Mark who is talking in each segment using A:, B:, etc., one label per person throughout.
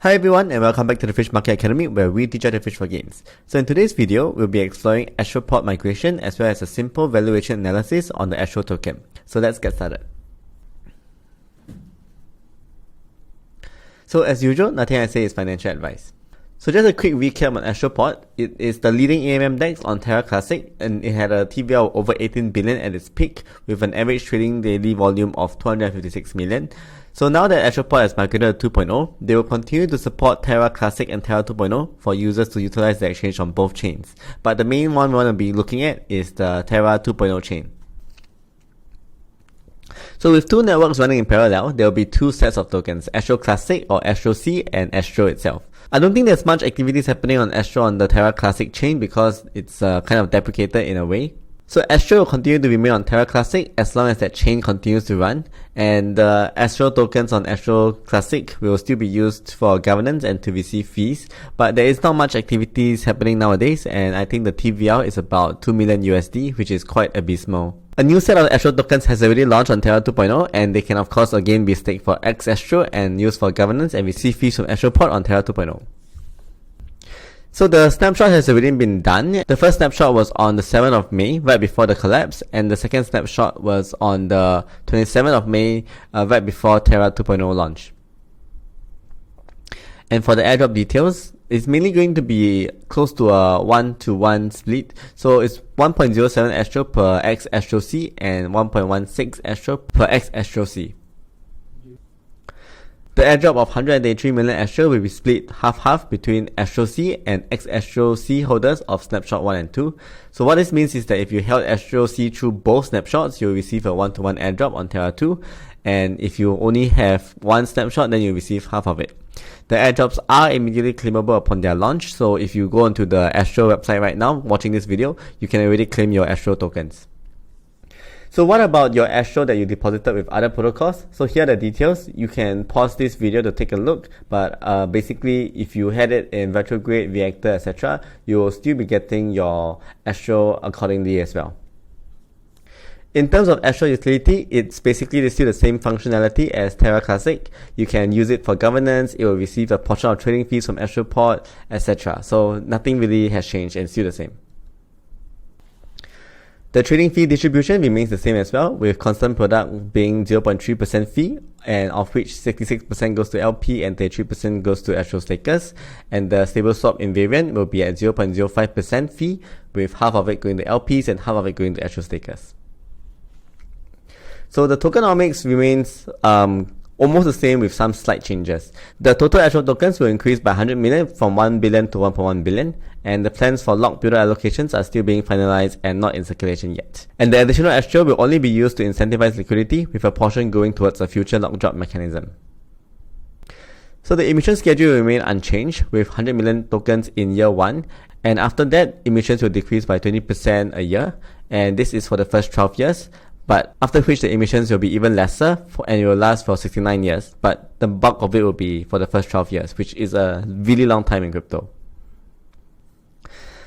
A: Hi everyone and welcome back to the FishMarketAcademy where we teach you how to fish for gains. So in today's video, we'll be exploring Astroport migration as well as a simple valuation analysis on the ASTRO token. So let's get started. So as usual, nothing I say is financial advice. So just a quick recap on Astroport. It is the leading AMM DEX on Terra Classic and it had a TVL of over 18 billion at its peak with an average trading daily volume of 256 million. So now that Astroport has migrated to 2.0, they will continue to support Terra Classic and Terra 2.0 for users to utilize the exchange on both chains. But the main one we want to be looking at is the Terra 2.0 chain. So with two networks running in parallel, there will be two sets of tokens, ASTRO Classic or ASTRO-C and ASTRO itself. I don't think there's much activities happening on ASTRO on the Terra Classic chain because it's kind of deprecated in a way. So ASTRO will continue to remain on Terra Classic as long as that chain continues to run, and the ASTRO tokens on ASTRO Classic will still be used for governance and to receive fees, but there is not much activities happening nowadays, and I think the TVL is about 2 million USD, which is quite abysmal. A new set of ASTRO tokens has already launched on Terra 2.0, and they can of course again be staked for XAstro and used for governance and receive fees from Astroport on Terra 2.0. So the snapshot has already been done. The first snapshot was on the 7th of May, right before the collapse, and the second snapshot was on the 27th of May, right before Terra 2.0 launch. And for the airdrop details, it's mainly going to be close to a 1-to-1 split. So it's 1.07 Astro per X Astro-C and 1.16 Astro per X Astro-C. The airdrop of 183 million Astro will be split half-half between Astro-C and X-Astro-C holders of Snapshot 1 and 2. So what this means is that if you held Astro-C through both snapshots, you'll receive a 1-to-1 airdrop on Terra 2. And if you only have one snapshot, then you'll receive half of it. The airdrops are immediately claimable upon their launch. So if you go onto the Astro website right now, watching this video, you can already claim your Astro tokens. So what about your Astro that you deposited with other protocols? So here are the details. You can pause this video to take a look, but basically if you had it in retrograde, reactor, etc., you will still be getting your Astro accordingly as well. In terms of ASTRO Utility, it's basically still the same functionality as Terra Classic. You can use it for governance, it will receive a portion of trading fees from Astroport, etc. So nothing really has changed and still the same. The trading fee distribution remains the same as well, with constant product being 0.3% fee, and of which 66% goes to LP and 33% goes to Astro stakers, and the stable swap invariant will be at 0.05% fee, with half of it going to LPs and half of it going to Astro stakers. So the tokenomics remains almost the same with some slight changes. The total ASTRO tokens will increase by 100 million from 1 billion to 1.1 billion, and the plans for locked builder allocations are still being finalized and not in circulation yet. And the additional ASTRO will only be used to incentivize liquidity, with a portion going towards a future lock drop mechanism. So the emission schedule will remain unchanged, with 100 million tokens in year 1, and after that, emissions will decrease by 20% a year, and this is for the first 12 years. But after which the emissions will be even lesser and it will last for 69 years. But the bulk of it will be for the first 12 years, which is a really long time in crypto.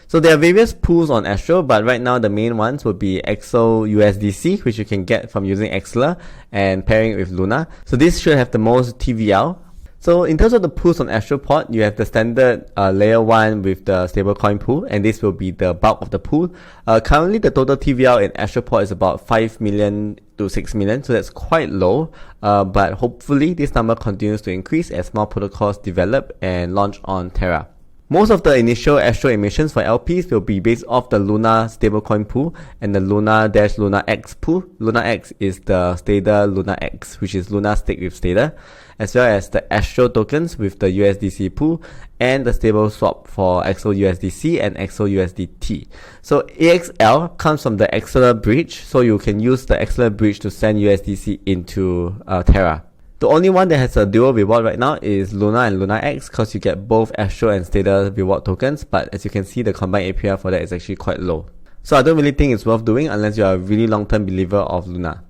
A: So there are various pools on Astro, but right now the main ones would be XO USDC, which you can get from using Xler and pairing it with Luna. So this should have the most TVL. So in terms of the pools on Astroport, you have the standard layer 1 with the stablecoin pool, and this will be the bulk of the pool. Currently the total TVL in Astroport is about 5 million to 6 million, so that's quite low, but hopefully this number continues to increase as more protocols develop and launch on Terra. Most of the initial Astro emissions for LPs will be based off the Luna stablecoin pool and the Luna-Luna X pool. Luna X is the Stader Luna X, which is Luna staked with Stader, as well as the Astro tokens with the USDC pool and the stable swap for XO USDC and XO USDT. So AXL comes from the Xler bridge, so you can use the Xler bridge to send USDC into Terra. The only one that has a dual reward right now is Luna and Luna X, because you get both Astro and Stader reward tokens, but as you can see, the combined APR for that is actually quite low. So I don't really think it's worth doing unless you are a really long-term believer of Luna.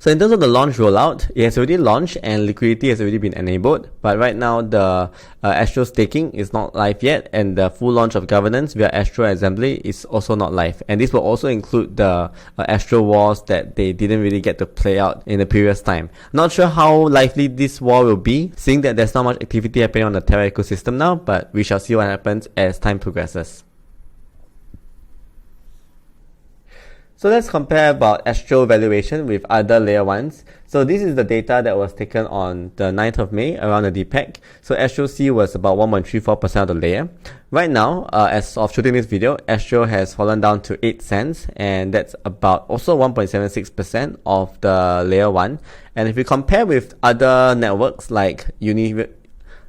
A: So in terms of the launch rollout, it has already launched and liquidity has already been enabled. But right now, the Astro staking is not live yet, and the full launch of governance via Astro Assembly is also not live. And this will also include the Astro wars that they didn't really get to play out in the previous time. Not sure how likely this war will be, seeing that there's not much activity happening on the Terra ecosystem now, but we shall see what happens as time progresses. So let's compare about Astro valuation with other layer 1s. So this is the data that was taken on the 9th of May around the DPEC. So Astro C was about 1.34% of the layer. Right now, as of shooting this video, Astro has fallen down to 8 cents, and that's about also 1.76% of the layer 1. And if we compare with other networks like Uniswap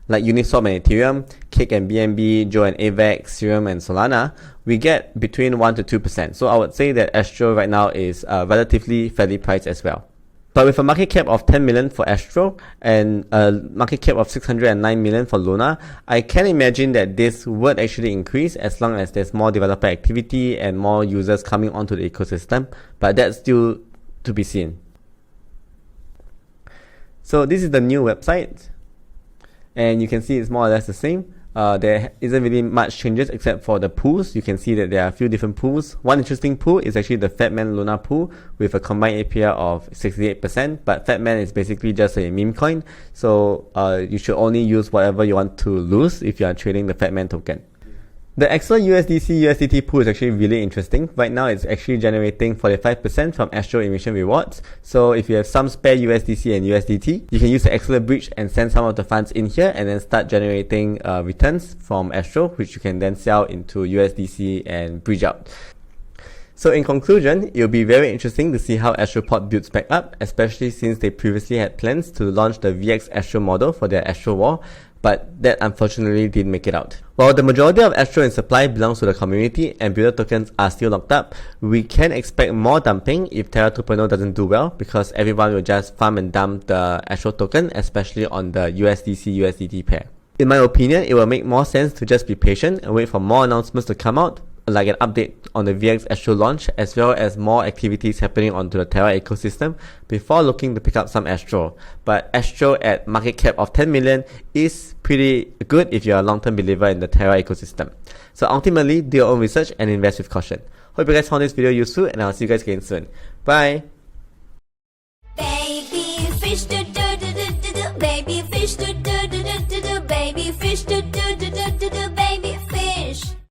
A: and Ethereum, Cake and BNB, Joe and AVAX, Serum and Solana, we get between 1 to 2%. So I would say that Astro right now is relatively fairly priced as well. But with a market cap of 10 million for Astro and a market cap of 609 million for Luna, I can imagine that this would actually increase as long as there's more developer activity and more users coming onto the ecosystem, but that's still to be seen. So this is the new website, and you can see it's more or less the same. There isn't really much changes except for the pools. You can see that there are a few different pools. One interesting pool is actually the Fatman Luna pool with a combined APR of 68%, but Fatman is basically just a meme coin, so you should only use whatever you want to lose if you are trading the Fatman token. The ASTRO USDT pool is actually really interesting. Right now it's actually generating 45% from Astro emission rewards. So if you have some spare USDC and USDT, you can use the ASTRO bridge and send some of the funds in here and then start generating returns from Astro, which you can then sell into USDC and bridge out. So in conclusion, it will be very interesting to see how Astroport builds back up, especially since they previously had plans to launch the VX Astro model for their Astro War, but that unfortunately didn't make it out. While the majority of Astro in supply belongs to the community and builder tokens are still locked up, we can expect more dumping if Terra 2.0 doesn't do well, because everyone will just farm and dump the Astro token, especially on the USDC-USDT pair. In my opinion, it will make more sense to just be patient and wait for more announcements to come out, like an update on the VX Astro launch, as well as more activities happening onto the Terra ecosystem before looking to pick up some Astro. But Astro at market cap of 10 million is pretty good if you're a long-term believer in the Terra ecosystem. So ultimately, do your own research and invest with caution. Hope you guys found this video useful, and I'll see you guys again soon. Bye!
B: Baby fish, do do do do do do. Baby fish, do do do do do do. Baby fish, do do.